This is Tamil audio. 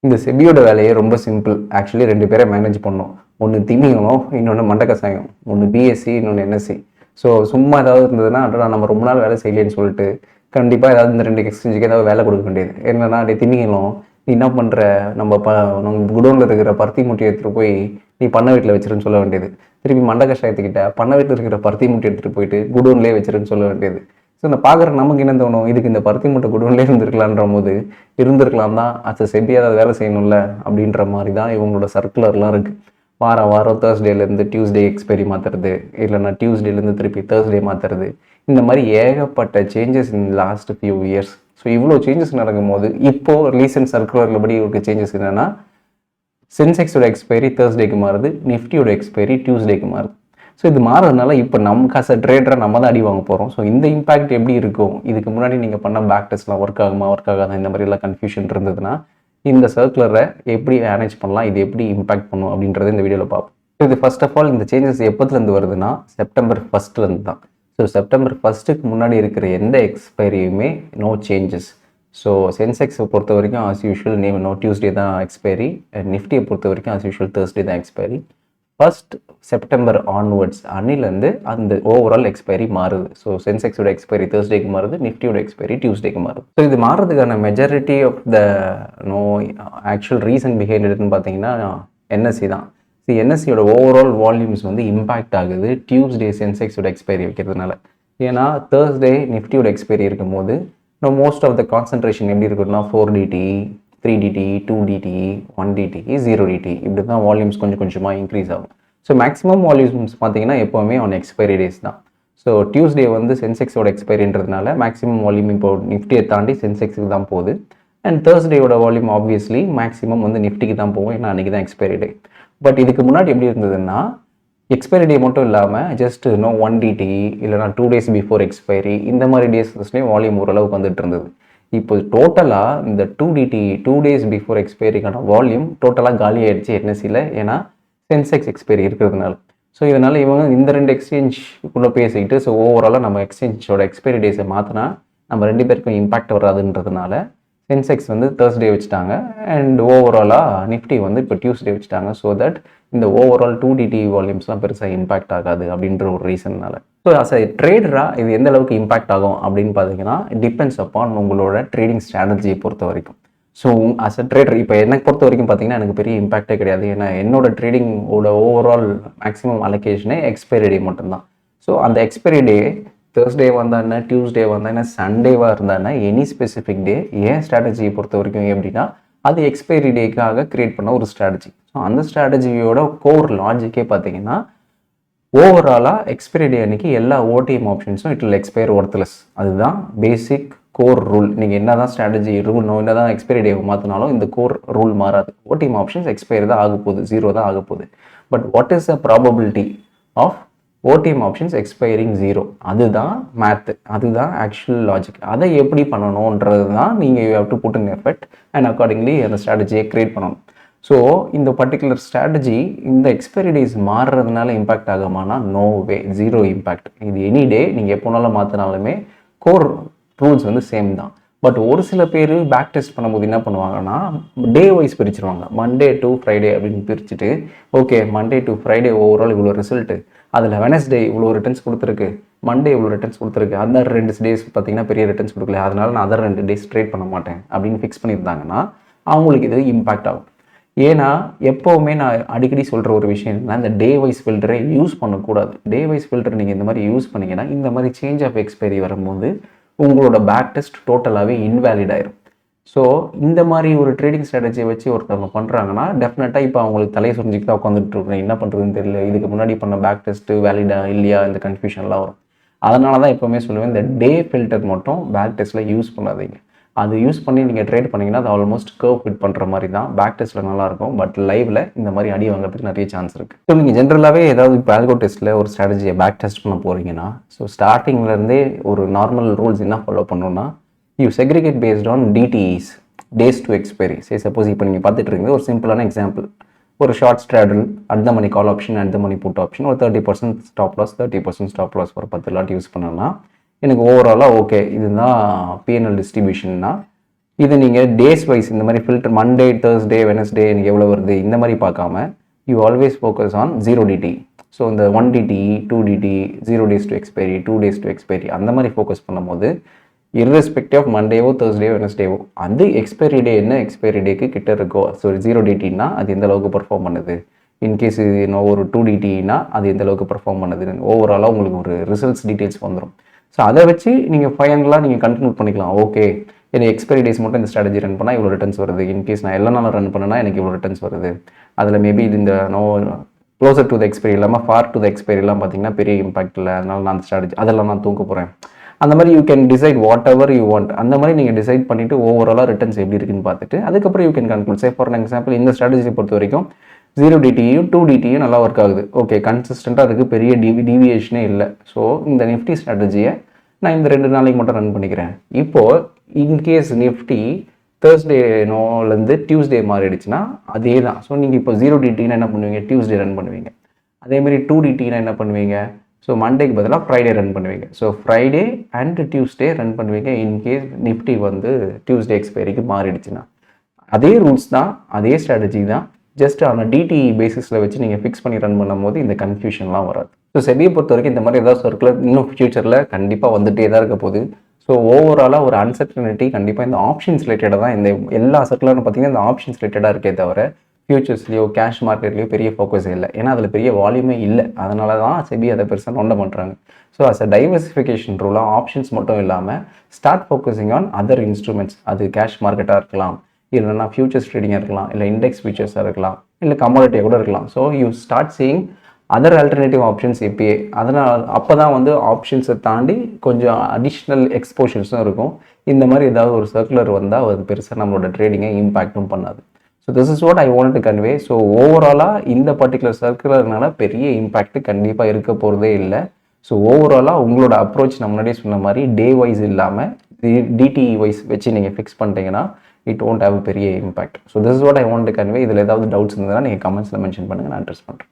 இந்த செபியோட வேலையே ரொம்ப சிம்பிள். ஆக்சுவலி 2 பேரை மேனேஜ் பண்ணணும். ஒண்ணு திமிங்கலம், இன்னொன்னு மண்ட கசாயம். ஒண்ணு பிஎஸ்சி, இன்னொன்னு என்எஸ்சி. ஸோ சும்மா ஏதாவது இருந்ததுன்னா, அடடா நம்ம ரொம்ப நாள் வேலை செய்யலைன்னு சொல்லிட்டு, கண்டிப்பா ஏதாவது இந்த 2 எக்ஸ்சேஞ்சுக்கு ஏதாவது வேலை கொடுக்க வேண்டியது. என்னன்னா, டேய் திமிங்கலம், நீ என்ன பண்ற? நம்ம குடோன்ல இருக்கிற பருத்தி மூட்டையை எடுத்துட்டு போய் நீ பண்ணை வீட்டில் வச்சிருன்னு சொல்ல வேண்டியது. திருப்பி மண்ட கஷாயத்துக்கிட்ட பண்ணை வீட்டில் இருக்கிற பருத்தி மூட்டை எடுத்துட்டு போயிட்டு குடோன்லேயே வச்சிருன்னு சொல்ல வேண்டியது. ஸோ இந்த பார்க்குற நமக்கு என்ன தோணும்? இதுக்கு இந்த பருத்தி மூட்டை குடோன்லேயே இருந்திருக்கலான்ற போது இருந்திருக்கலாம் தான். செபி ஏதாவது வேலை செய்யணும்ல அப்படின்ற மாதிரி தான் இவங்களோட சர்க்குலர்லாம் இருக்குது. வாரம் வாரம் தேர்ஸ்டேலேருந்து டியூஸ்டே எக்ஸ்பைரி மாற்றுறது, இல்லைன்னா டியூஸ்டேலேருந்து திருப்பி தேர்ஸ்டே மாற்றுறது. இந்த மாதிரி ஏகப்பட்ட changes in last few years. So இவ்வளோ சேஞ்சஸ் நடக்கும்போது இப்போது ரீசெண்ட் சர்க்குலரில் படி இருக்க சேஞ்சஸ் என்னென்னா, சென்செக்ஸோட எக்ஸ்பைரி தேர்ஸ்டேக்கு மாறுது, நிஃப்டியோட எக்ஸ்பைரி டியூஸ்டேக்கு மாறுது. ஸோ இது மாறுறதுனால இப்போ நமக்கு அஸ் அ ட்ரேடராக நம்ம தான் அடி வாங்க போகிறோம். ஸோ இந்த இம்பாக்ட் எப்படி இருக்கும்? இதுக்கு முன்னாடி நீங்கள் பண்ண பேக் டெஸ்ட்லாம் ஒர்க் ஆகுமா, ஒர்க் ஆகாதா, இந்த மாதிரிலாம் கன்ஃபியூஷன் இருந்ததுன்னா இந்த சர்க்குலரை எப்படி மேனேஜ் பண்ணலாம், இது எப்படி இம்பாக்ட் பண்ணும் அப்படின்றத இந்த வீடியோவில் பார்ப்போம். இது ஃபர்ஸ்ட் ஆஃப் ஆல் இந்த சேஞ்சஸ் எப்போதுலேருந்து வருதுன்னா செப்டம்பர் 1 தான். ஸோ செப்டம்பர் 1க்கு முன்னாடி இருக்கிற எந்த எக்ஸ்பைரியுமே நோ சேஞ்சஸ். ஸோ சென்செக்ஸை பொறுத்த வரைக்கும் ஆஸ் யூஷுவல் நோ டியூஸ்டே தான் எக்ஸ்பைரி, நிஃப்டியை பொறுத்த வரைக்கும் ஆஸ் யூஷுவல் தேர்ஸ்டே தான் எக்ஸ்பைரி. 1 செப்டம்பர் ஆன்வர்ட்ஸ் அன்னிலேருந்து அந்த ஓவரால் எக்ஸ்பைரி மாறுது. ஸோ சென்செக்ஸோட எக்ஸ்பைரி தேர்ஸ்டேக்கு மாறுது, நிஃப்டியோட எக்ஸ்பைரி டியூஸ்டேக்கு மாறுது. ஸோ இது மாறுறதுக்கான majority of the actual reason behind எடுத்துன்னு பார்த்தீங்கன்னா என்எஸ்சி தான். என்எஸ்சியோட ஓவரால் வால்யூம்ஸ் வந்து இம்பாக்ட் ஆகுது டியூஸ்டே சென்செக்ஸோட எக்ஸ்பைரி வைக்கிறதுனால. ஏன்னா தேர்ஸ்டே நிஃப்டியோட எக்ஸ்பைரி இருக்கும் போது மோஸ்ட் ஆஃப் த கான்சன்ட்ரேஷன் எப்படி இருக்குன்னா 4DT, 3DT, 2DT, 1DT, 0DT இப்படி தான் வால்யூம்ஸ் கொஞ்சம் கொஞ்சமாக இன்க்ரீஸ் ஆகும். ஸோ மேக்ஸிமம் வால்யூம்ஸ் பார்த்தீங்கன்னா எப்போவுமே ஆன் எக்ஸ்பைரி டேஸ் தான். ஸோ டியூஸ்டே வந்து சென்செக்ஸோட எக்ஸ்பைரின்றதுனால மேக்ஸிமம் வால்யூம் இப்போ நிஃப்டியை தாண்டி சென்செக்ஸுக்கு தான் போகுது. அண்ட் தேர்ஸ்டேயோட வால்யூம் ஆப்வியஸ்லி மேக்ஸிமம் வந்து நிஃப்டிக்கு தான் போகும், ஏன்னா அன்றைக்கி தான் எக்ஸ்பைரி டே. பட் இதுக்கு முன்னாடி எப்படி இருந்ததுன்னா எக்ஸ்பைரி டே மட்டும் இல்லாமல் ஜஸ்ட் 1DT இல்லைனா 2 days பிஃபோர் எக்ஸ்பைரி இந்த மாதிரி டேஸ்லேயும் வால்யூம் ஓரளவுக்கு வந்துட்டு இருந்தது. இப்போ டோட்டலாக இந்த 2DT 2 days பிஃபோர் எக்ஸ்பைரிக்கான வால்யூம் டோட்டலாக காலி ஆகிடுச்சு என்எஸ்சியில், ஏன்னா சென்செக்ஸ் எக்ஸ்பைரி இருக்கிறதுனால. ஸோ இதனால் இவங்க இந்த 2 எக்ஸ்சேஞ்சுக்குள்ளே பேசிக்கிட்டு ஸோ ஓவராலாக நம்ம எக்ஸ்சேஞ்சோட எக்ஸ்பைரி டேஸை மாற்றினா நம்ம 2 பேருக்கும் இம்பாக்ட் வராதுன்றதுனால சென்செக்ஸ் வந்து தேர்ஸ்டே வச்சுட்டாங்க அண்ட் ஓவராலாக நிஃப்டி வந்து இப்போ டியூஸ்டே வச்சுட்டாங்க. ஸோ தட் இந்த ஓவரால் 2DT வால்யூம்ஸ்லாம் பெருசாக இம்பாக்ட் ஆகாது அப்படின்ற ஒரு ரீசன்னால. ஸோ அஸ் அ ட்ரேடராக இது எந்த அளவுக்கு இம்பாக்ட் ஆகும் அப்படின்னு பார்த்தீங்கன்னா டிபெண்ட்ஸ் அப்பான் உங்களோட ட்ரேடிங் ஸ்ட்ராட்டஜியை பொறுத்த வரைக்கும். ஸோ அஸ் அ ட்ரேடர் இப்போ எனக்கு பொறுத்த வரைக்கும் பார்த்தீங்கன்னா எனக்கு பெரிய இம்பாக்டே கிடையாது. ஏன்னா என்னோட ட்ரேடிங்கோட ஓவரால் மேக்ஸிமம் அலோகேஷனே எக்ஸ்பைரி டே மட்டும்தான். ஸோ அந்த எக்ஸ்பைரி டே தேர்ஸ்டே வந்தானே, டியூஸ்டே வந்தானே, சண்டேவாக இருந்தானே, எனி ஸ்பெசிஃபிக் டே ஏன் ஸ்ட்ராட்டஜியை பொறுத்த வரைக்கும் எப்படின்னா அது எக்ஸ்பைரி டேக்காக கிரியேட் பண்ண ஒரு ஸ்ட்ராட்டஜி. ஸோ அந்த ஸ்ட்ராட்டஜியோட கோர் லாஜிக்கே பார்த்தீங்கன்னா ஓவராலாக எக்ஸ்பைரி டே அன்னைக்கு எல்லா ஓடிஎம் ஆப்ஷன்ஸும் இட் வில் எக்ஸ்பயர் ஒர்த்லெஸ். அதுதான் பேசிக் கோர் ரூல். நீங்கள் என்ன தான் ஸ்ட்ராட்டஜி ரூல் என்ன தான் எக்ஸ்பைரி டே மாற்றினாலும் இந்த கோர் ரூல் மாறாது. ஓடிஎம் ஆப்ஷன்ஸ் எக்ஸ்பைரி தான் ஆக போகுது, 0 தான் ஆக போகுது. But what is the probability of OTM options expiring 0? அதுதான் மேத்து, அதுதான் ஆக்சுவல் லாஜிக். அதை எப்படி பண்ணணுன்றது தான் நீங்கள் you have to put in effort and accordingly அந்த ஸ்ட்ராட்டஜியை கிரியேட் பண்ணணும். ஸோ இந்த பர்டிகுலர் ஸ்ட்ராட்டஜி இந்த எக்ஸ்பைரி டேஸ் மாறுறதுனால இம்பாக்ட் ஆகுமானா நோ வே, 0 இம்பாக்ட். இது எனி டே நீங்கள் எப்போனாலும் மாற்றினாலுமே கோர் ரூல்ஸ் வந்து சேம் தான். பட் ஒரு சில பேர் பேக் டெஸ்ட் பண்ணும்போது என்ன பண்ணுவாங்கன்னா டே வைஸ் பிரிச்சுருவாங்க. மண்டே டு ஃப்ரைடே அப்படின்னு பிரிச்சுட்டு okay Monday to Friday overall இவ்வளோ ரிசல்ட்டு, அதில் வெனஸ்டே இவ்வளோ ரிட்டர்ன்ஸ் கொடுத்துருக்கு, மண்டே இவ்வளோ ரிட்டர்ன்ஸ் கொடுத்துருக்கு, அதர் 2 டேஸ் பார்த்தீங்கன்னா பெரிய ரிட்டர்ன்ஸ் கொடுக்கல, அதனால நான் அதர் 2 டேஸ் ட்ரேட் பண்ண மாட்டேன் அப்படின்னு ஃபிக்ஸ் பண்ணியிருந்தாங்கன்னா அவங்களுக்கு இது இம்பாக்ட் ஆகும். ஏன்னா எப்போவுமே நான் அடிக்கடி சொல்கிற ஒரு விஷயம் என்னன்னா இந்த டே வைஸ் ஃபில்டரை யூஸ் பண்ணக்கூடாது. டே வைஸ் ஃபில்டர் நீங்கள் இந்த மாதிரி யூஸ் பண்ணிங்கன்னா இந்த மாதிரி சேஞ்ச் ஆஃப் எக்ஸ்பைரி வரும்போது உங்களோட பேக் டெஸ்ட் டோட்டலாகவே இன்வேலிட் ஆயிரும். ஸோ இந்த மாதிரி ஒரு ட்ரேடிங் ஸ்ட்ராட்டஜியை வச்சு ஒருத்தவங்க பண்ணுறாங்கன்னா டெஃபினட்டாக இப்போ அவங்களுக்கு தலையை சுரிஞ்சிட்டு தான் உட்காந்துட்டு இருக்கேன், என்ன பண்ணுறதுன்னு தெரியல, இதுக்கு முன்னாடி பண்ண பேக் டெஸ்ட்டு வேலிடா இல்லையா, இந்த கன்ஃபியூஷன்லாம் வரும். அதனால தான் எப்போவுமே சொல்லுவேன் இந்த டே ஃபில்டர் மட்டும் பேக் டெஸ்ட்டில் யூஸ் பண்ணாதீங்க. அது யூஸ் பண்ணி நீங்கள் ட்ரேட் பண்ணிங்கன்னா அது ஆல்மோஸ்ட் கர்வ் ஃபிட் பண்ணுற மாதிரி தான். பேக் டெஸ்ட்டில் நல்லாயிருக்கும், பட் லைவில் இந்த மாதிரி அடி வாங்குறதுக்கு நிறைய சான்ஸ் இருக்குது. ஸோ நீங்கள் ஜென்ரலாகவே ஏதாவது இப்போ ஆல்கோ டெஸ்ட்டில் ஒரு ஸ்ட்ராட்டஜியை பேக் டெஸ்ட் பண்ண போகிறீங்கன்னா ஸோ ஸ்டார்டிங்லேருந்தே ஒரு நார்மல் ரூல்ஸ் என்ன ஃபாலோ பண்ணணும்னா you segregate based on DTEs, days to expiry. Suppose இப்போ நீங்கள் பார்த்துட்டு இருக்கீங்க ஒரு சிம்பிளான எக்ஸாம்பிள், ஒரு short straddle at the money call option, at the money put option, ஒரு 30% ஸ்டாப் லாஸ், 30% ஸ்டாப் லாஸ், ஒரு 10 லாட் யூஸ் பண்ணோன்னா எனக்கு ஓவராலாக ஓகே இதுதான் பிஎன்எல் டிஸ்ட்ரிபியூஷன்னா இதை நீங்கள் டேஸ் வைஸ் இந்த மாதிரி ஃபில்டர் மண்டே, தேர்ஸ்டே, வெனஸ்டே எனக்கு எவ்வளோ வருது இந்த மாதிரி பார்க்காம you always focus on 0 DTE. So இந்த 1 DTE, 2 DTE, 0 days to expiry, 2 days to expiry அந்த மாதிரி ஃபோக்கஸ் பண்ணும்போது irrespective ஆஃப் மண்டேவோ, தேர்ஸ்டேவோ, வெனஸ்டேவோ அது எக்ஸ்பைரி டே என்ன எக்ஸ்பைரி டேக்கு கிட்ட இருக்கோ, ஸோ 0 DTEனா அது எந்த அளவுக்கு பர்ஃபார்ம் பண்ணுது, இன்கேஸ் இது ஒரு 2 DTEனா அது எந்த அளவுக்கு பர்ஃபார்ம் பண்ணுது, ஓவராலாக உங்களுக்கு ஒரு ரிசல்ட்ஸ் டீட்டெயில்ஸ் வந்துடும். ஸோ அதை வச்சு நீங்கள் ஃபைனலாக நீங்கள் கண்டினியூ பண்ணிக்கலாம். ஓகே, எனக்கு எக்ஸ்பைரி டேஸ் மட்டும் இந்த ஸ்ட்ராட்டஜி ரன் பண்ணால் இவ்வளோ ரிட்டர்ன்ஸ் வருது, இன்கேஸ் நான் எல்லா நாளும் ரன் பண்ணேன்னா எனக்கு இவ்வளோ ரிட்டர்ன்ஸ் வருது. அதில் மேபி இந்த க்ளோசர் டு த எக்ஸ்பைரி இல்லாமல் ஃபார் டு த எக்ஸ்பைரிலாம் பார்த்தீங்கன்னா பெரிய இம்பாக்ட் இல்லை, அதனால் நான் அந்த ஸ்ட்ராட்டஜி அதெல்லாம் நான் தூக்க போகிறேன். அந்த மாதிரி you can decide what ever you want. அந்த மாதிரி நீங்கள் டிசைட் பண்ணிவிட்டு ஓவராலாக ரிட்டர்ன்ஸ் எப்படி இருக்குன்னு பார்த்துட்டு அதுக்கப்புறம் you can conclude. Say for example இந்த ஸ்ட்ராட்டஜி பொறுத்த வரைக்கும் 0 DTEயும் 2 DTEயும் நல்லா ஒர்க் ஆகுது. ஓகே, கன்சிஸ்டண்ட்டாக அதுக்கு பெரிய டீவியேஷனே இல்லை. ஸோ இந்த நிஃப்டி ஸ்ட்ராட்டஜியை நான் இந்த 2 நாளைக்கு மட்டும் ரன் பண்ணிக்கிறேன். இப்போது இன்கேஸ் நிஃப்டி தேர்ஸ்டேலேருந்து டியூஸ்டே மாறிடுச்சுன்னா அதே தான். ஸோ நீங்கள் இப்போ 0 DTEனா என்ன பண்ணுவீங்க, டியூஸ்டே ரன் பண்ணுவீங்க. அதேமாதிரி 2 DTEனா என்ன பண்ணுவீங்க, ஸோ மண்டேக்கு பதிலாக ஃப்ரைடே ரன் பண்ணுவீங்க. So Friday and Tuesday run பண்ணுவீங்க இன்கேஸ் நிஃப்டி வந்து டியூஸ்டே எக்ஸ்பைரிக்கு மாறிடுச்சுன்னா. அதே ரூல்ஸ் தான், அதே ஸ்ட்ராட்டஜி தான், ஜஸ்ட் ஆன DTE பேசிஸில் வச்சு நீங்கள் ஃபிக்ஸ் பண்ணி ரன் பண்ணும்போது இந்த கன்ஃபியூஷன்லாம் வராது. ஸோ செபியை பொறுத்த வரைக்கும் இந்த மாதிரி ஏதாவது சர்க்குலர் இன்னும் ஃபியூச்சரில் கண்டிப்பாக வந்துகிட்டே தான் இருக்க போகுது. ஸோ ஓவராலாக ஒரு அன்சர்டனிட்டி கண்டிப்பாக இந்த ஆப்ஷன்ஸ் ரிலேட்டடாக தான். இந்த எல்லா சர்க்குலரும் பார்த்தீங்கன்னா இந்த ஆப்ஷன்ஸ் ரிலேட்டடாக இருக்கே தவிர ஃபியூச்சர்ஸ்லையோ கேஷ் மார்க்கெட்லையோ பெரிய ஃபோக்கஸ் இல்லை. ஏன்னா அதில் பெரிய வால்யூமே இல்லை. அதனால தான் செபி அதை பெருசாக நோண்ட பண்ணுறாங்க. ஸோ அஸ் அ டைவர்சிஃபிகேஷன் ரூலாக ஆப்ஷன்ஸ் மட்டும் இல்லாமல் start focusing on other instruments. அது கேஷ் மார்க்கெட்டாக இருக்கலாம், இல்லைன்னா ஃபியூச்சர்ஸ் ட்ரேடிங்காக இருக்கலாம், இல்லை இண்டெக்ஸ் ஃபியூச்சர்ஸாக இருக்கலாம், இல்லை கமாடிட்டியாக கூட இருக்கலாம். So you start seeing other alternative options எப்பயே. அதனால் அப்போ தான் வந்து ஆப்ஷன்ஸை தாண்டி கொஞ்சம் அடிஷ்னல் எக்ஸ்போஷர்ஸும் இருக்கும். இந்த மாதிரி ஏதாவது ஒரு சர்க்குலர் வந்தால் அது பெருசாக நம்மளோட ட்ரேடிங்கை இம்பேக்டும் பண்ணாது. So this is what I want to convey. So ஓவராலாக இந்த பர்டிகுலர் சர்க்குலர்னால பெரிய இம்பேக்ட் கண்டிப்பாக இருக்க போகிறதே இல்லை. ஸோ ஓவராலாக உங்களோட அப்ரோச் நான் முன்னாடியே சொன்ன மாதிரி டே வைஸ் இல்லாமல் DTE வைஸ் வச்சு நீங்கள் ஃபிக்ஸ் பண்ணிட்டீங்கன்னா இட் won't have a பெரிய impact. So this is what I want to convey. இதில் ஏதாவது டவுட்ஸ் இருந்ததுன்னா நீங்கள் கமெண்ட்ஸில் மென்ஷன் பண்ணுங்கள், நான் அட்ரஸ் பண்ணுறேன்.